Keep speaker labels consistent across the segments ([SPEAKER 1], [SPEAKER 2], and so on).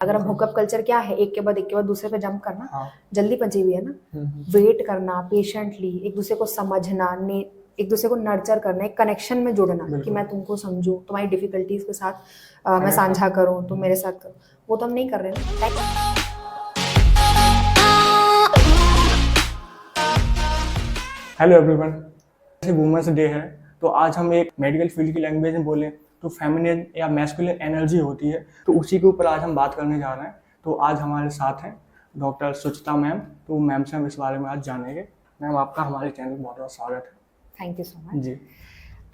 [SPEAKER 1] अगर हम hookup culture क्या है, एक के बाद दूसरे पे जंप करना,
[SPEAKER 2] हाँ।
[SPEAKER 1] जल्दी पची हुई है ना। वेट करना, पेशेंटली एक दूसरे को समझना, एक दूसरे को नर्चर करना, एक कनेक्शन में जुड़ना कि
[SPEAKER 2] बिल्कुल।
[SPEAKER 1] मैं तुमको समझूं, तुम्हारी डिफिकल्टीज के साथ मैं
[SPEAKER 2] कनेक्ट
[SPEAKER 1] साझा
[SPEAKER 2] करो।
[SPEAKER 1] करूं, तुम मेरे साथ करो, वो तो हम नहीं कर रहे ना।
[SPEAKER 2] हेलो एवरीवन, जैसे वुमेंस डे है तो आज हम एक मेडिकल फील्ड की लैंग्वेज में बोलें तो फेमिनिन या मैस्कुलिन एनर्जी होती है, तो उसी के ऊपर आज हम बात करने जा रहे हैं। तो आज हमारे साथ हैं डॉक्टर सुचिता मैम। तो मैम से हम इस बारे में आज जानेंगे। मैम, आपका हमारे चैनल में बहुत बहुत स्वागत है।
[SPEAKER 1] Thank you so much.
[SPEAKER 2] जी।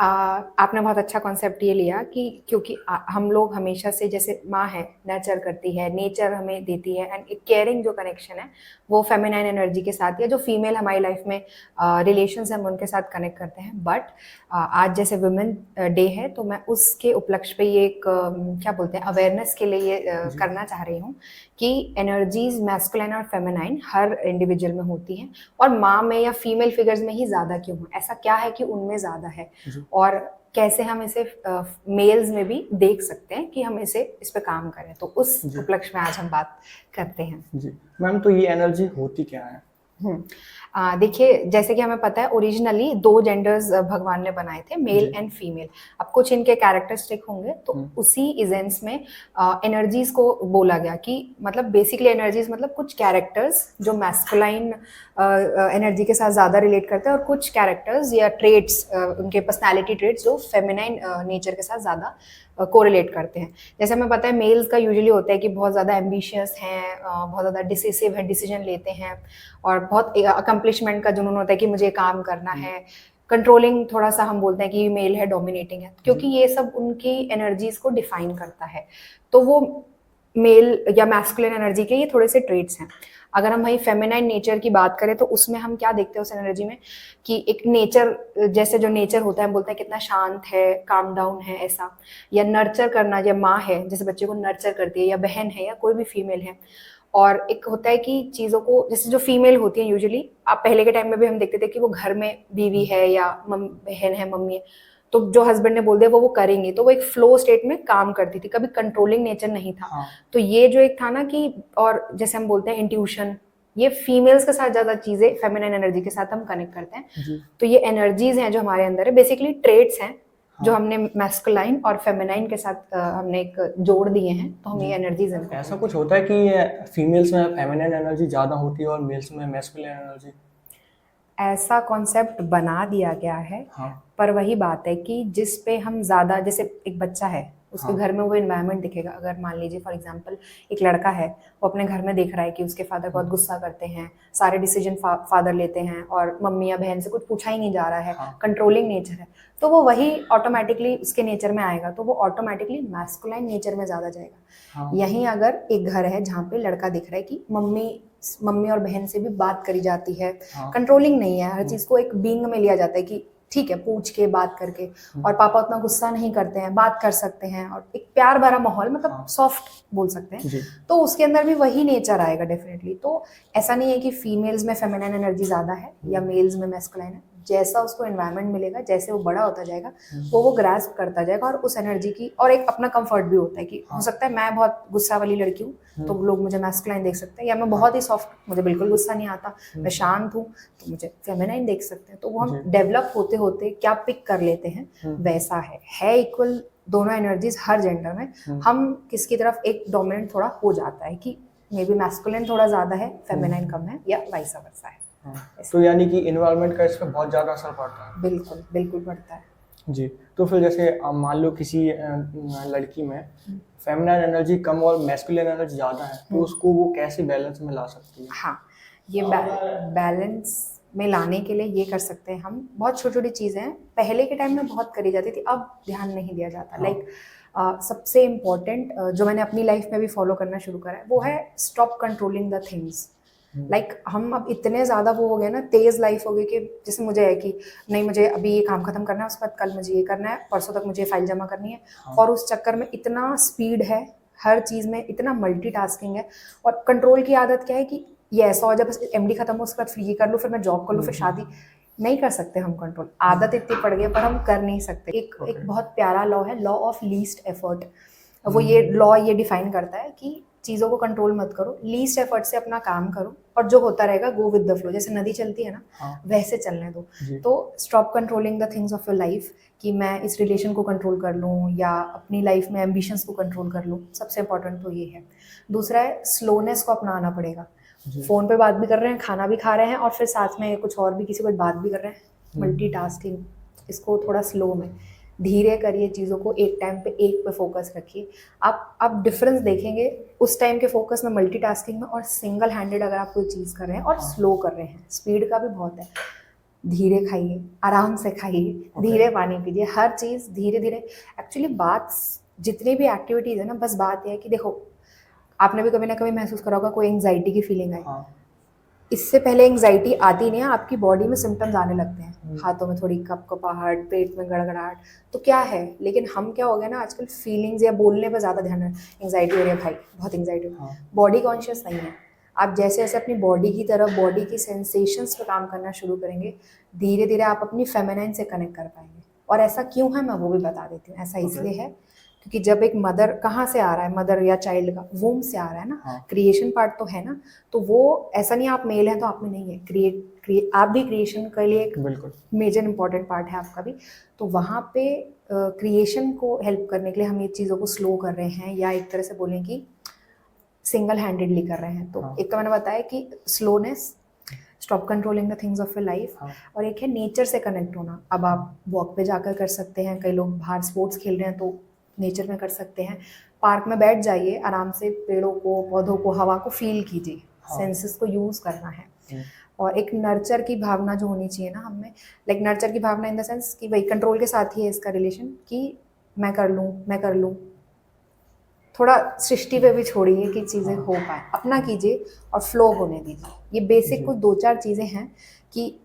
[SPEAKER 1] आपने बहुत अच्छा कॉन्सेप्ट ये लिया कि क्योंकि हम लोग हमेशा से, जैसे माँ है नर्चर करती है, नेचर हमें देती है, एंड एक केयरिंग जो कनेक्शन है वो फेमिनाइन एनर्जी के साथ, या जो फीमेल हमारी लाइफ में रिलेशंस हम उनके साथ कनेक्ट करते हैं। बट आज जैसे वुमेन डे है तो मैं उसके उपलक्ष्य पे ये एक क्या बोलते हैं, अवेयरनेस के लिए ये करना चाह रही हूँ कि एनर्जीज मैस्कुलाइन और फेमिनाइन हर इंडिविजुअल में होती हैं, और माँ में या फीमेल फिगर्स में ही ज़्यादा क्यों है, ऐसा क्या है कि उनमें ज़्यादा है, और कैसे हम इसे मेल्स में भी देख सकते हैं कि हम इस पे काम करें। तो उस उपलक्ष्य में आज हम बात करते हैं।
[SPEAKER 2] जी मैम, तो ये एनर्जी होती क्या है?
[SPEAKER 1] देखिए, जैसे कि हमें पता है ओरिजिनली 2 जेंडर्स भगवान ने बनाए थे, मेल एंड फीमेल। अब कुछ इनके कैरेक्टरिस्टिक होंगे, तो उसी इजेंस में एनर्जीज को बोला गया कि मतलब बेसिकली एनर्जीज मतलब कुछ कैरेक्टर्स जो मैस्कुलाइन एनर्जी के साथ ज़्यादा रिलेट करते हैं, और कुछ कैरेक्टर्स या ट्रेट्स, उनके पर्सनैलिटी ट्रेट्स जो फेमिनाइन नेचर के साथ ज़्यादा कोरिलेट करते हैं। जैसे हमें पता है मेल्स का यूजुअली होता है कि बहुत ज़्यादा एम्बिशियस हैं, बहुत ज़्यादा डिसिसिव है, डिसीजन लेते हैं, और बहुत अकम्पलिशमेंट का जुनून होता है कि मुझे काम करना है। कंट्रोलिंग थोड़ा सा हम बोलते हैं कि मेल है, डोमिनेटिंग है, क्योंकि ये सब उनकी एनर्जीज को डिफाइन करता है। तो वो मेल या मैस्कुलिन एनर्जी के ये थोड़े से ट्रेट्स हैं। अगर हम वही फेमिनाइन नेचर की बात करें तो उसमें हम क्या देखते हैं उस एनर्जी में कि एक नेचर, जैसे जो नेचर होता है, हम बोलते हैं कितना शांत है, काम डाउन है, ऐसा। या नर्चर करना, या माँ है जैसे बच्चे को नर्चर करती है, या बहन है, या कोई भी फीमेल है। और एक होता है कि चीज़ों को, जैसे जो फीमेल होती है यूजुअली, आप पहले के टाइम में भी हम देखते थे कि वो घर में बीवी है या बहन है, मम्मी है, तो जो हस्बैंड ने बोल दिया वो करेंगी, तो वो एक फ्लो स्टेट में काम करती थी, कभी कंट्रोलिंग नेचर नहीं था। तो ये जो एक था ना कि, और जैसे हम बोलते हैं इंट्यूशन, ये फीमेल्स के साथ ज्यादा चीजें फेमिनाइन एनर्जी के साथ हम कनेक्ट करते हैं। तो ये एनर्जीज हैं जो हमारे अंदर है, बेसिकली ट्रेट्स हैं जो हमने मैस्कुलाइन और फेमिनाइन के साथ हमने एक जोड़ दिए हैं, तो हम ये एनर्जीज हैं।
[SPEAKER 2] ऐसा कुछ होता है कि फीमेल्स में फेमिनिन एनर्जी ज़्यादा होती है और मेल्स में मैस्कुलिन एनर्जी?
[SPEAKER 1] ऐसा कॉन्सेप्ट बना दिया गया है। पर वही बात है कि जिस पे हम ज़्यादा, जैसे एक बच्चा है, उसके घर में वो इन्वायरमेंट दिखेगा। अगर मान लीजिए फॉर एग्जांपल एक लड़का है, वो अपने घर में देख रहा है कि उसके फादर बहुत गुस्सा करते हैं, सारे डिसीजन फादर लेते हैं, और मम्मी या बहन से कुछ पूछा ही नहीं जा रहा है, कंट्रोलिंग नेचर है, तो वो वही ऑटोमेटिकली उसके नेचर में आएगा, तो वो ऑटोमेटिकली मैस्कुलाइन नेचर में ज़्यादा जाएगा। यहीं अगर एक घर है जहाँ पे लड़का दिख रहा है कि मम्मी और बहन से भी बात करी जाती है, कंट्रोलिंग नहीं है, हर चीज को एक बीइंग में लिया जाता है कि ठीक है, पूछ के बात करके, और पापा उतना गुस्सा नहीं करते हैं, बात कर सकते हैं, और एक प्यार भरा माहौल, मतलब सॉफ्ट बोल सकते हैं, तो उसके अंदर भी वही नेचर आएगा डेफिनेटली। तो ऐसा नहीं है कि फीमेल्स में फेमिनाइन एनर्जी ज्यादा है या मेल्स में मैस्कुलाइन है, जैसा उसको एनवायरनमेंट मिलेगा, जैसे वो बड़ा होता जाएगा वो ग्रास्प करता जाएगा, और उस एनर्जी की, और एक अपना कंफर्ट भी होता है कि हो सकता है मैं बहुत गुस्सा वाली लड़की हूँ तो लोग मुझे मैस्कुलाइन देख सकते हैं, या मैं बहुत ही सॉफ्ट, मुझे बिल्कुल गुस्सा नहीं आता, मैं शांत हूँ, तो मुझे फेमिनाइन देख सकते हैं। तो वो हम डेवलप होते होते क्या पिक कर लेते हैं, वैसा है इक्वल दोनों एनर्जीज हर जेंडर में। हम किसकी तरफ एक डोमिनेंट थोड़ा हो जाता है कि मे बी मैस्कुलिन थोड़ा ज्यादा है, फेमिनाइन कम है, या वाइस वर्सा है।
[SPEAKER 2] तो यानी कि एनवायरनमेंट का इस पर बहुत ज़्यादा असर पड़ता है?
[SPEAKER 1] बिल्कुल बिल्कुल पड़ता है
[SPEAKER 2] जी। तो फिर जैसे मान लो किसी लड़की में फेमिनाइन एनर्जी कम और मैस्कुलिन एनर्जी ज़्यादा है, तो उसको वो कैसे बैलेंस में ला सकती है?
[SPEAKER 1] हाँ, ये बैलेंस में लाने के लिए ये कर सकते हैं हम, बहुत छोटी छोटी चीज़ें हैं, पहले के टाइम में बहुत करी जाती थी, अब ध्यान नहीं दिया जाता। लाइक सबसे इम्पोर्टेंट जो मैंने अपनी लाइफ में भी फॉलो करना शुरू करा है वो है stop controlling the things. Like हम अब इतने ज़्यादा वो हो गए ना, तेज़ लाइफ हो गई कि जैसे मुझे है कि नहीं, मुझे अभी ये काम खत्म करना है, उसके बाद कल मुझे ये करना है, परसों तक मुझे फाइल जमा करनी है, और उस चक्कर में इतना स्पीड है, हर चीज़ में इतना मल्टीटास्किंग है। और कंट्रोल की आदत क्या है कि ये ऐसा हो जाए बस एमडी खत्म हो, उसके बाद फिर ये कर लूँ, फिर मैं जॉब कर लूँ, फिर शादी। नहीं कर सकते हम कंट्रोल, आदत इतनी पड़ गई, पर हम कर नहीं सकते। एक बहुत प्यारा लॉ है, लॉ ऑफ लीस्ट एफर्ट। वो ये लॉ ये डिफाइन करता है कि चीज़ों को कंट्रोल मत करो, लीस्ट एफर्ट से अपना काम करो और जो होता रहेगा गो विद द फ्लो, जैसे नदी चलती है ना
[SPEAKER 2] हाँ
[SPEAKER 1] वैसे चलने दो।
[SPEAKER 2] जी
[SPEAKER 1] तो stop controlling the things of your life कि मैं इस रिलेशन को कंट्रोल कर लूँ या अपनी लाइफ में एम्बिशंस को कंट्रोल कर लूँ, सबसे इंपॉर्टेंट तो ये है। दूसरा है स्लोनेस को अपनाना पड़ेगा।
[SPEAKER 2] जी
[SPEAKER 1] फ़ोन पे बात भी कर रहे हैं, खाना भी खा रहे हैं और फिर साथ में कुछ और भी किसी को बात भी कर रहे हैं, मल्टीटास्किंग। इसको थोड़ा स्लो में धीरे करिए चीज़ों को, एक टाइम पे एक पे फोकस रखिए। आप डिफरेंस देखेंगे उस टाइम के फोकस में, मल्टीटास्किंग में और सिंगल हैंडेड अगर आप कोई चीज़ कर रहे हैं और स्लो कर रहे हैं। स्पीड का भी बहुत है, धीरे खाइए, आराम से खाइए, धीरे पानी पीजिए, हर चीज़ धीरे धीरे। एक्चुअली बात जितनी भी एक्टिविटीज़ है ना, बस बात यह है कि देखो आपने भी कभी ना कभी महसूस करा होगा कोई एंग्जाइटी की फीलिंग आई,
[SPEAKER 2] हाँ
[SPEAKER 1] इससे पहले एंग्जाइटी आती नहीं है, आपकी बॉडी में सिम्टम्स आने लगते हैं, हाथों में थोड़ी कपकपाहट, पेट में गड़गड़ाहट, तो क्या है। लेकिन हम क्या हो गए ना आजकल फीलिंग्स या बोलने पर ज़्यादा ध्यान है, एंग्जाइटी हो रही है भाई, बहुत एंग्जाइटी हो रही है, बॉडी कॉन्शियस नहीं है। आप जैसे जैसे अपनी बॉडी की तरफ, बॉडी की सेंसेशंस पे काम करना शुरू करेंगे, धीरे धीरे आप अपनी फेमिनाइन से कनेक्ट कर पाएंगे। और ऐसा क्यों है मैं वो भी बता देती हूँ। ऐसा इसलिए है क्योंकि जब एक मदर, कहाँ से आ रहा है मदर या चाइल्ड का, वूम से आ रहा है ना, क्रिएशन पार्ट तो है ना, तो वो ऐसा नहीं आप मेल हैं तो आप में नहीं है, आप भी क्रिएशन के लिए एक
[SPEAKER 2] बिल्कुल
[SPEAKER 1] मेजर इंपॉर्टेंट पार्ट है आपका भी। तो वहाँ पे क्रिएशन को हेल्प करने के लिए हम ये चीज़ों को स्लो कर रहे हैं, या एक तरह से बोलें कि सिंगल हैंडेडली कर रहे हैं। तो एक तो मैंने बताया कि slowness, stop controlling the things of your life, और एक है नेचर से कनेक्ट होना। अब आप वॉक पे जाकर कर सकते हैं, कई लोग बाहर स्पोर्ट्स खेल रहे हैं तो नेचर में कर सकते हैं, पार्क में बैठ जाइए आराम से, पेड़ों को, पौधों को, हवा को फील कीजिए, सेंसेस को यूज़ करना है। और एक नर्चर की भावना जो होनी चाहिए ना हमें, लाइक नर्चर की भावना इन द सेंस कि भाई कंट्रोल के साथ ही है इसका रिलेशन, कि मैं कर लूँ, थोड़ा सृष्टि पे भी छोड़िए कि चीज़ें हो पाए, अपना कीजिए और फ्लो होने दीजिए। ये बेसिक कुछ 2-4 चीज़ें हैं कि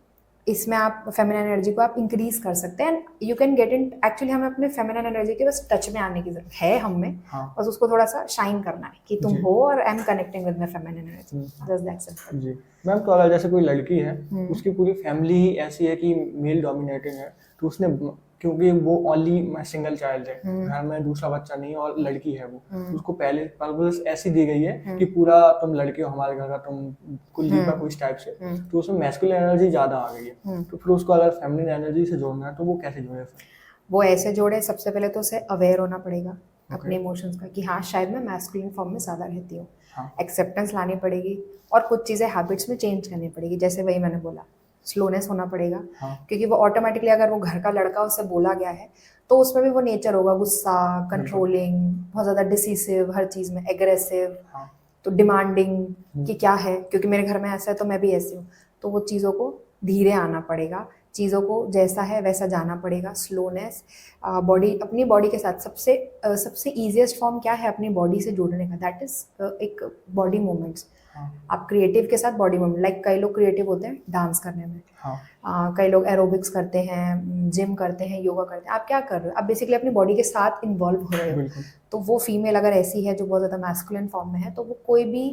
[SPEAKER 1] इसमें आप फेमिनिन एनर्जी को आप इंक्रीज कर सकते हैं, you can get in. Actually हमें अपने फेमिनिन एनर्जी के बस टच में आने की जरूरत है, हम में बस उसको थोड़ा सा शाइन करना है कि तुम हो और I am connecting with my feminine energy, just that simple.
[SPEAKER 2] जी मैम, तो अगर जैसे कोई लड़की है उसकी पूरी फैमिली ही ऐसी है कि मेल डोमिनेटिंग है, तो उसने, क्योंकि वो ओनली सिंगल चाइल्ड है, घर में दूसरा बच्चा नहीं है और लड़की है वो, तो उसको पहले परवरिश ऐसी दी गई है कि पूरा तुम लड़के हो हमारे घर का, तुम कुल्ली का कुछ टाइप से, तो उसमें मैस्कुलिन एनर्जी ज़्यादा आ गई है। तो फिर उसको अगर फेमिनिन एनर्जी से जोड़ना है तो वो कैसे जोड़े फिर?
[SPEAKER 1] वो ऐसे जोड़े, सबसे पहले तो उसे अवेयर होना पड़ेगा अपने इमोशंस का कि हाँ शायद मैं मैस्कुलिन फॉर्म में ज़्यादा रहती हूँ, एक्सेप्टेंस लानी पड़ेगी और कुछ चीज़ें हैबिट्स में चेंज करनी पड़ेगी। जैसे वही मैंने बोला, स्लोनेस होना पड़ेगा, क्योंकि वो ऑटोमेटिकली, अगर वो घर का लड़का उसे बोला गया है तो उसमें भी वो नेचर होगा, गुस्सा, कंट्रोलिंग, बहुत ज़्यादा डिसिसिव, हर चीज़ में एग्रेसिव, तो डिमांडिंग कि क्या है, क्योंकि मेरे घर में ऐसा है तो मैं भी ऐसी हूँ। तो वो चीज़ों को धीरे आना पड़ेगा, चीज़ों को जैसा है वैसा जाना पड़ेगा। स्लोनेस, बॉडी, अपनी बॉडी के साथ सबसे ईजिएस्ट फॉर्म क्या है अपनी बॉडी से जुड़ने का, दैट इज एक बॉडी मूवमेंट्स। आप क्रिएटिव के साथ बॉडी मूवमेंट, लाइक कई लोग क्रिएटिव होते हैं डांस करने में, कई लोग एरोबिक्स करते हैं, जिम करते हैं, योगा करते हैं। आप क्या कर रहे हो, आप बेसिकली अपनी बॉडी के साथ इन्वॉल्व हो रहे हो। तो वो फीमेल अगर ऐसी है जो बहुत ज़्यादा मैस्कुलिन फॉर्म में है, तो वो कोई भी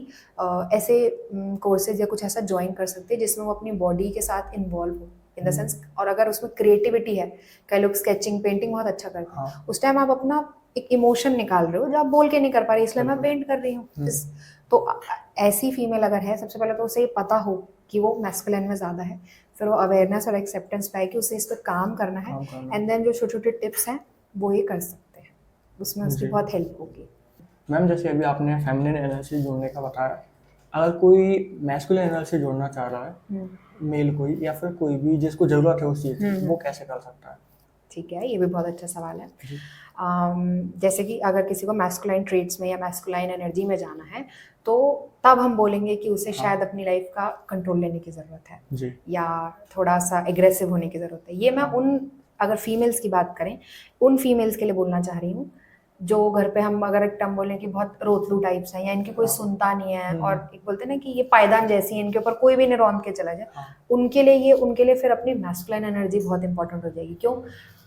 [SPEAKER 1] ऐसे कोर्सेज या कुछ ऐसा ज्वाइन कर सकते हैं जिसमें वो अपनी बॉडी के साथ इन्वॉल्व हो, इन द सेंस। और अगर उसमें क्रिएटिविटी है, कई लोग स्केचिंग, पेंटिंग बहुत अच्छा करते हैं, उस टाइम आप अपना एक इमोशन निकाल रहे हो जो आप बोल के नहीं कर पा रही, इसलिए मैं पेंट कर रही हूँ। तो ऐसी फीमेल अगर है, सबसे पहले तो उसे ये पता हो कि वो मैस्कुलिन में ज़्यादा है, फिर वो अवेयरनेस और एक्सेप्टेंस पाए कि उसे इस पर काम करना है, एंड देन जो छोटे छोटे टिप्स हैं वो ये कर सकते हैं, उसमें उसकी बहुत हेल्प होगी।
[SPEAKER 2] मैम जैसे अभी आपने फेमिनिन एनर्जी से जोड़ने का बताया, अगर कोई मैस्कुलिन एनर्जी से जोड़ना चाह रहा है, मेल कोई या फिर कोई भी जिसको ज़रूरत है उस चीज़ की, वो कैसे कर सकता है?
[SPEAKER 1] ठीक है, ये भी बहुत अच्छा सवाल है। जैसे कि अगर किसी को मैस्कुलाइन ट्रेट्स में या मैस्कुलाइन एनर्जी में जाना है, तो तब हम बोलेंगे कि उसे शायद अपनी लाइफ का कंट्रोल लेने की ज़रूरत है
[SPEAKER 2] जी।
[SPEAKER 1] या थोड़ा सा एग्रेसिव होने की ज़रूरत है। ये मैं अगर फीमेल्स की बात करें, उन फीमेल्स के लिए बोलना चाह रही हूँ जो घर पे, हम अगर एक टर्म बोलें कि बहुत रोतलू टाइप्स हैं या इनकी कोई सुनता नहीं है, और एक बोलते हैं ना कि ये पायदान जैसी है, इनके ऊपर कोई भी नहीं रौंद के चला जाए, उनके लिए फिर अपनी मैस्कुलाइन एनर्जी बहुत इंपॉर्टेंट हो जाएगी। क्यों?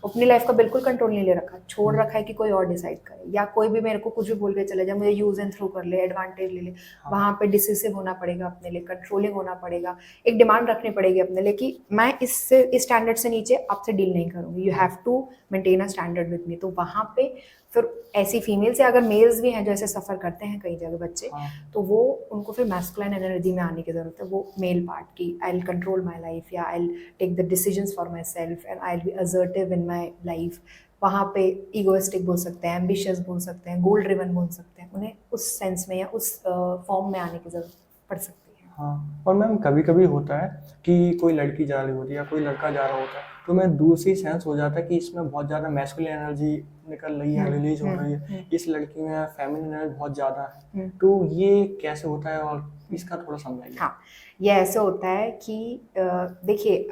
[SPEAKER 1] अपनी लाइफ का बिल्कुल कंट्रोल नहीं ले रखा, छोड़ रखा है कि कोई और डिसाइड करे, या कोई भी मेरे को कुछ भी बोल के चले जाए, मुझे यूज एंड थ्रू कर ले, एडवांटेज ले ले। वहाँ पे डिसिसिव होना पड़ेगा अपने लिए, कंट्रोलिंग होना पड़ेगा, एक डिमांड रखनी पड़ेगी अपने लिए कि मैं इस स्टैंडर्ड से नीचे आपसे डील नहीं करूँगी, you have to maintain a standard with me. तो वहाँ पे फिर ऐसी फीमेल से अगर मेल्स भी हैं जो ऐसे सफ़र करते हैं कई जगह बच्चे,
[SPEAKER 2] हाँ
[SPEAKER 1] तो वो उनको फिर मैस्कुलाइन एनर्जी में आने की ज़रूरत है। वो मेल पार्ट की I will control my life, या I will take the decisions for myself, and I will be assertive in my life. वहाँ पे ईगोइस्टिक बोल सकते हैं, एम्बिशियस बोल सकते हैं, गोल ड्रिवन बोल सकते हैं। उन्हें उस सेंस में या उस फॉर्म में आने की ज़रूरत पड़ सकती है।
[SPEAKER 2] हाँ। और मैम कभी कभी होता है कि कोई लड़की जा रही होती है या कोई लड़का जा रहा होता है, तो मैं दूर से ही सेंस हो जाता है कि इसमें बहुत ज़्यादा मैस्कुलिन एनर्जी निकल रही है, रिलीज हो रही है, इस लड़की में फेमिनिन एनर्जी बहुत ज़्यादा है। तो ये कैसे होता है और इसका थोड़ा समझाइए।
[SPEAKER 1] हाँ, ये ऐसे होता है कि देखिए,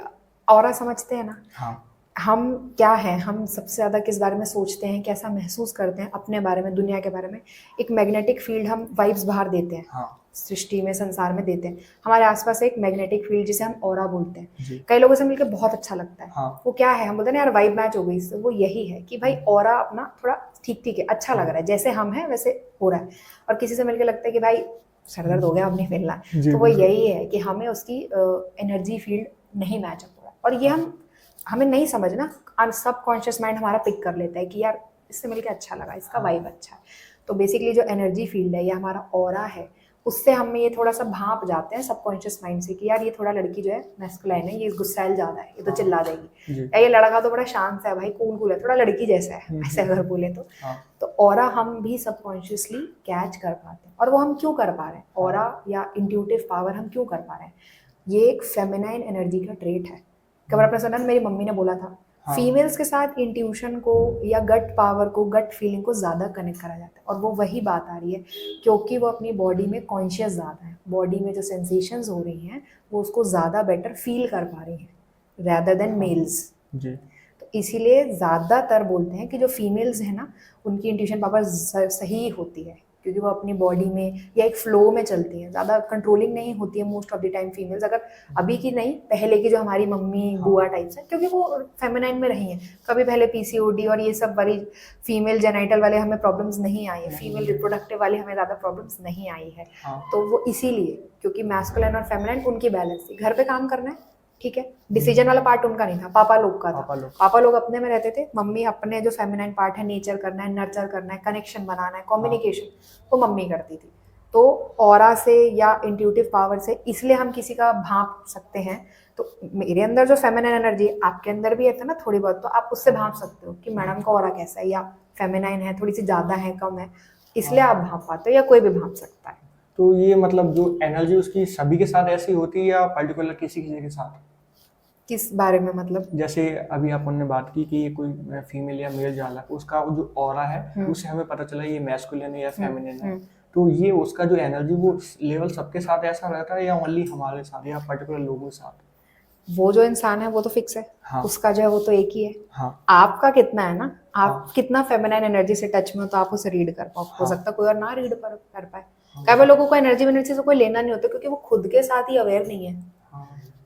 [SPEAKER 1] ऑरा समझते हैं ना,
[SPEAKER 2] हाँ
[SPEAKER 1] हम क्या हैं, हम सबसे ज़्यादा किस बारे में सोचते हैं, कैसा महसूस करते हैं अपने बारे में, दुनिया के बारे में। एक मैग्नेटिक फील्ड हम वाइब्स बाहर देते हैं,
[SPEAKER 2] हाँ
[SPEAKER 1] सृष्टि में, संसार में देते हैं। हमारे आसपास एक मैग्नेटिक फील्ड जिसे हम ऑरा बोलते हैं।
[SPEAKER 2] जी
[SPEAKER 1] कई लोगों से मिलकर बहुत अच्छा लगता है।
[SPEAKER 2] हाँ
[SPEAKER 1] वो क्या है, हम बोलते हैं ना यार वाइब मैच हो गई इससे। वो यही है कि भाई ऑरा अपना थोड़ा ठीक ठीक है, अच्छा लग रहा है, जैसे हम हैं वैसे हो रहा है। और किसी से मिलकर लगता है कि भाई सर दर्द हो गया, अब नहीं मिलना है।
[SPEAKER 2] जी
[SPEAKER 1] तो वो
[SPEAKER 2] बिल्कुल।
[SPEAKER 1] यही है कि हमें उसकी एनर्जी फील्ड नहीं मैच अप हो रहा है। और ये हमें नहीं समझना, सबकॉन्शियस माइंड हमारा पिक कर लेता है कि यार इससे मिलके अच्छा लगा, इसका वाइब अच्छा है। तो बेसिकली जो एनर्जी फील्ड है या हमारा ऑरा है, उससे हमें ये थोड़ा सा भांप जाते हैं सबकॉन्शियस माइंड से कि यार ये थोड़ा लड़की जो है मैस्कुलाइन है, ये गुस्सैल ज़्यादा है, ये तो चिल्ला देगी,
[SPEAKER 2] जी
[SPEAKER 1] या ये लड़का तो बड़ा शांत है भाई, कूल कूल है, थोड़ा लड़की जैसा है, ऐसे अगर बोले तो।
[SPEAKER 2] हाँ
[SPEAKER 1] तो ऑरा हम भी सबकॉन्शियसली कैच कर पाते हैं। और वो हम क्यों कर पा रहे हैं, ऑरा या इंट्यूटिव पावर हम क्यों कर पा रहे हैं? ये एक फेमिनाइन एनर्जी का ट्रेट है। कबर आपने सुना, मेरी मम्मी ने बोला था,
[SPEAKER 2] हाँ।
[SPEAKER 1] फीमेल्स के साथ इंट्यूशन को या गट पावर को, गट फीलिंग को ज़्यादा कनेक्ट करा जाता है। और वो वही बात आ रही है क्योंकि वो अपनी बॉडी में कॉन्शियस ज़्यादा है, बॉडी में जो सेंसेशंस हो रही हैं वो उसको ज़्यादा बेटर फील कर पा रही हैं रैदर देन मेल्स।
[SPEAKER 2] जी
[SPEAKER 1] तो इसीलिए ज़्यादातर बोलते हैं कि जो फीमेल्स हैं ना, उनकी इंट्यूशन पावर सही होती है, क्योंकि वो अपनी बॉडी में या एक फ्लो में चलती हैं, ज़्यादा कंट्रोलिंग नहीं होती है most of the time females. अगर अभी की नहीं, पहले की जो हमारी मम्मी बुआ टाइप्स हैं, क्योंकि वो फेमिनाइन में रही हैं, कभी पहले पीसीओडी और ये सब वाली फीमेल जेनाइटल वाले हमें प्रॉब्लम्स नहीं आई है, फीमेल रिप्रोडक्टिव वाली हमें ज़्यादा प्रॉब्लम्स नहीं आई है। तो वो इसीलिए, क्योंकि मैस्कुलिन और फेमिनाइन उनकी बैलेंस थी। घर पे काम करना है, ठीक है, डिसीजन वाला पार्ट उनका नहीं था, पापा लोग का था। पापा लोग अपने में रहते थे, मम्मी अपने जो फेमिनाइन पार्ट है, नेचर करना है, नर्चर करना है, कनेक्शन बनाना है, कम्युनिकेशन, वो मम्मी करती थी। तो ऑरा से या इंट्यूटिव पावर से इसलिए हम किसी का भांप सकते हैं। तो मेरे अंदर जो फेमिनाइन एनर्जी है, आपके अंदर भी है ना थोड़ी बहुत, तो आप उससे भांप सकते हो कि मैडम का ऑरा कैसा है, या फेमिनाइन है, थोड़ी सी ज़्यादा है, कम है, इसलिए आप भांप पाते हो, या कोई भी भांप सकता है।
[SPEAKER 2] तो ये मतलब जो एनर्जी उसकी सभी के साथ ऐसी होती है या पर्टिकुलर किसी किसी के साथ?
[SPEAKER 1] किस बारे में मतलब?
[SPEAKER 2] जैसे अभी अपन ने बात की कि कोई फीमेल या मेल जाला, उसका जो ऑरा है उससे हमें पता चला ये मैस्कुलिन है या फेमिनिन है। तो ये उसका जो एनर्जी वो लेवल सबके साथ ऐसा रहता है या ओनली हमारे साथ या पर्टिकुलर लोगों के साथ?
[SPEAKER 1] वो जो इंसान है वो तो फिक्स है।
[SPEAKER 2] हाँ।
[SPEAKER 1] उसका जो है वो तो एक ही है।
[SPEAKER 2] हाँ।
[SPEAKER 1] आपका कितना है ना, आप कितना फेमिनाइन एनर्जी से टच में हो तो आप उसे रीड कर पाओ। हो सकता है कोई और ना रीड कर पाए। कई बार लोगों को एनर्जी से कोई लेना नहीं होता, क्योंकि वो खुद के साथ ही अवेयर नहीं है।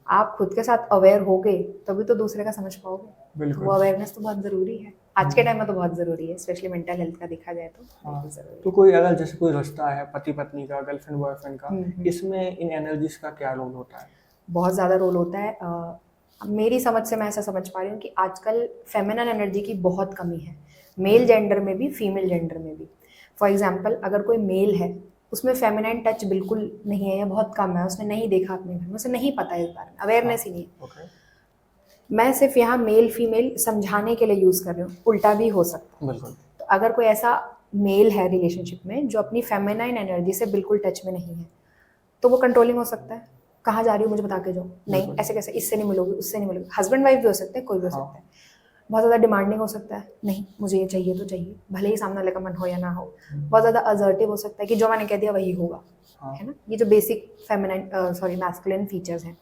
[SPEAKER 1] आप खुद के साथ अवेयर हो गए तभी तो दूसरे का समझ पाओगे। वो अवेयरनेस तो बहुत जरूरी है, आज के टाइम में तो बहुत जरूरी है, स्पेशली मेंटल हेल्थ का देखा जाए तो बहुत जरूरी है।
[SPEAKER 2] तो कोई अगर जैसे कोई रिश्ता है पति पत्नी का, गर्लफ्रेंड बॉयफ्रेंड का, इसमें इन एनर्जीज का क्या रोल होता है?
[SPEAKER 1] बहुत ज़्यादा रोल होता है। मेरी समझ से मैं ऐसा समझ पा रही हूँ कि आजकल फेमिनिन एनर्जी की बहुत कमी है, मेल जेंडर में भी, फीमेल जेंडर में भी। फॉर एग्जांपल, अगर कोई मेल है, उसमें फेमिनाइन टच बिल्कुल नहीं है या बहुत कम है, उसने नहीं देखा अपने घर में, उसे नहीं पता है इस बारे में, अवेयरनेस ही नहीं है। मैं सिर्फ यहाँ मेल फीमेल समझाने के लिए यूज़ कर रही हूँ, उल्टा भी हो सकता है। तो अगर कोई ऐसा मेल है रिलेशनशिप में जो अपनी फेमिनाइन एनर्जी से बिल्कुल टच में नहीं है, तो वो कंट्रोलिंग हो सकता है। कहाँ जा रही हो मुझे बता के जाओ, नहीं ऐसे कैसे, इससे नहीं मिलोगे, उससे नहीं मिलोगे। हस्बैंड वाइफ भी हो सकते हैं, कोई भी हो सकता है। बहुत ज़्यादा डिमांडिंग हो सकता है, नहीं मुझे ये चाहिए तो चाहिए, भले ही सामने वाले का मन हो या ना हो। बहुत ज़्यादा असर्टिव हो सकता है कि जो मैंने कह दिया वही होगा, है ना। ये जो बेसिक फेमिनाइन मैस्कुलिन फीचर्स हैं,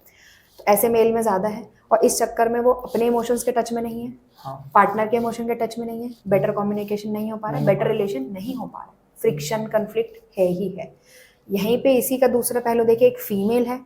[SPEAKER 1] तो ऐसे मेल में ज़्यादा है। और इस चक्कर में वो अपने इमोशंस के टच में नहीं है, पार्टनर के इमोशन के टच में नहीं है, बेटर कम्युनिकेशन नहीं हो पा रहा है, बेटर रिलेशन नहीं हो पा रहा है, फ्रिक्शन कन्फ्लिक्ट है ही है। यहीं पे इसी का दूसरा पहलू देखिए, एक फीमेल है,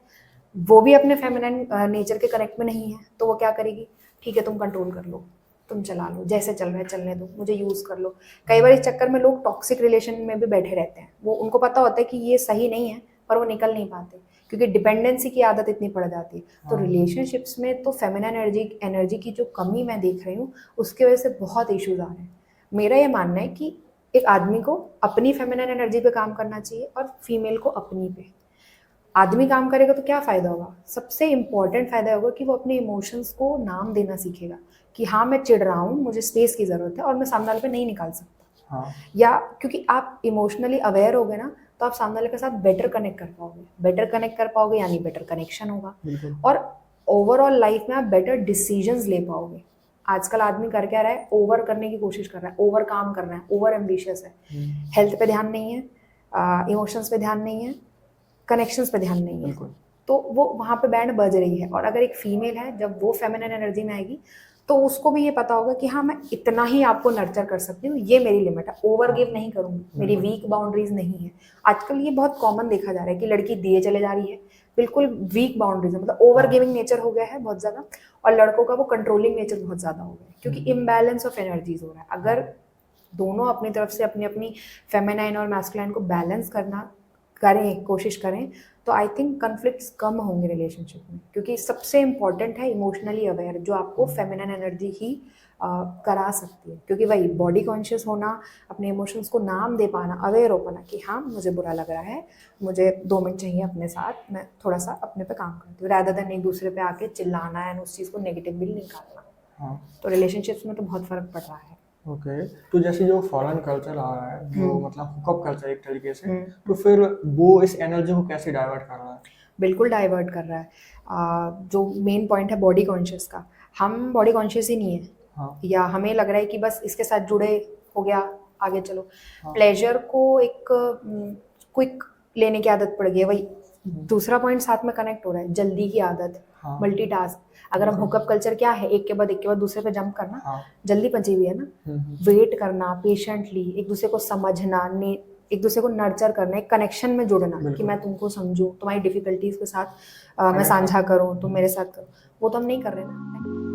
[SPEAKER 1] वो भी अपने फेमिनाइन नेचर के कनेक्ट में नहीं है, तो वो क्या करेगी, ठीक है तुम कंट्रोल कर लो, तुम चला लो, जैसे चल रहा है चलने दो, मुझे यूज़ कर लो। कई बार इस चक्कर में लोग टॉक्सिक रिलेशन में भी बैठे रहते हैं। वो उनको पता होता है कि ये सही नहीं है, पर वो निकल नहीं पाते क्योंकि डिपेंडेंसी की आदत इतनी पड़ जाती है। तो रिलेशनशिप्स में तो फेमिनाइन एनर्जी की जो कमी मैं देख रही हूँ, उसकी वजह से बहुत इश्यूज आ रहे हैं। मेरा ये मानना है कि एक आदमी को अपनी फेमिनिन एनर्जी पे काम करना चाहिए और फीमेल को अपनी पे। आदमी काम करेगा तो क्या फ़ायदा होगा? सबसे इम्पोर्टेंट फ़ायदा होगा कि वो अपने इमोशंस को नाम देना सीखेगा कि हाँ, मैं चिढ़ रहा हूँ, मुझे स्पेस की ज़रूरत है और मैं सामने वाले पे नहीं निकाल सकता।
[SPEAKER 2] हाँ
[SPEAKER 1] या क्योंकि आप इमोशनली अवेयर होगे ना, तो आप सामने वाले के साथ बेटर कनेक्ट कर पाओगे। बेटर कनेक्ट कर पाओगे यानी बेटर कनेक्शन होगा
[SPEAKER 2] बिल्कुल।
[SPEAKER 1] और ओवरऑल लाइफ में आप बेटर डिसीजंस ले पाओगे। आजकल आदमी कर क्या रहा है? ओवर करने की कोशिश कर रहा है, ओवर काम कर रहा है, ओवर एम्बिशियस है। हेल्थ पे ध्यान नहीं है, इमोशंस पे ध्यान नहीं है, कनेक्शंस पे ध्यान नहीं है।
[SPEAKER 2] बिल्कुल।
[SPEAKER 1] तो वो वहाँ पे बैंड बज रही है। और अगर एक फीमेल है, जब वो फेमिनिन एनर्जी में आएगी तो उसको भी ये पता होगा कि हाँ, मैं इतना ही आपको नर्चर कर सकती हूँ, ये मेरी लिमिट है, ओवर गिव नहीं करूँगी, मेरी वीक बाउंड्रीज नहीं है। आजकल ये बहुत कॉमन देखा जा रहा है कि लड़की दिए चले जा रही है, बिल्कुल वीक बाउंड्रीज है, मतलब ओवर गिविंग नेचर हो गया है बहुत ज़्यादा, और लड़कों का वो कंट्रोलिंग नेचर बहुत ज़्यादा हो गया है, क्योंकि इम्बैलेंस ऑफ एनर्जीज हो रहा है। अगर दोनों अपनी तरफ से अपनी अपनी फेमिनाइन और मैस्कुलाइन को बैलेंस करना करें, कोशिश करें, तो आई थिंक कन्फ्लिक्ट्स कम होंगे रिलेशनशिप में, क्योंकि सबसे इम्पॉर्टेंट है इमोशनली अवेयर, जो आपको फेमिनिन एनर्जी ही करा सकती है। क्योंकि वही बॉडी कॉन्शियस होना, अपने इमोशंस को नाम दे पाना, अवेयर हो पाना कि हाँ, मुझे बुरा लग रहा है, मुझे 2 मिनट चाहिए अपने साथ, मैं थोड़ा सा अपने पे काम करती हूँ, रैदर देन एक दूसरे पे आके चिल्लाना एंड उस चीज़ को नेगेटिव बिल निकालना।
[SPEAKER 2] हाँ
[SPEAKER 1] तो रिलेशनशिप्स में तो बहुत फ़र्क पड़ रहा है।
[SPEAKER 2] ओके। तो जैसे जो फॉरेन कल्चर आ रहा है, जो मतलब हुकअप कल्चर एक तरीके से,
[SPEAKER 1] हम्म।
[SPEAKER 2] तो फिर वो इस एनर्जी को कैसे डाइवर्ट कर रहा है?
[SPEAKER 1] बिल्कुल डाइवर्ट कर रहा है। जो मेन पॉइंट है बॉडी कॉन्शियस का, हम बॉडी कॉन्शियस ही नहीं है,
[SPEAKER 2] हाँ
[SPEAKER 1] या हमें लग रहा है कि बस इसके साथ जुड़े हो गया, आगे चलो।
[SPEAKER 2] हाँ
[SPEAKER 1] प्लेजर को एक क्विक लेने की आदत पड़ गई है, वही दूसरा पॉइंट साथ में कनेक्ट हो रहा है, जल्दी की आदत,
[SPEAKER 2] हाँ
[SPEAKER 1] मल्टीटास्क। अगर हम हुकअप कल्चर क्या है, एक के बाद एक के बाद दूसरे पे जंप करना,
[SPEAKER 2] हाँ
[SPEAKER 1] जल्दी पची हुई है ना। वेट करना, पेशेंटली एक दूसरे को समझना, एक दूसरे को नर्चर करना, एक कनेक्शन में जुड़ना कि
[SPEAKER 2] बिल्कुल।
[SPEAKER 1] मैं तुमको समझूं, तुम्हारी डिफिकल्टीज के साथ मैं
[SPEAKER 2] Connect
[SPEAKER 1] साझा
[SPEAKER 2] कर-
[SPEAKER 1] करूं, तुम मेरे साथ करो, वो तो हम नहीं कर रहे ना।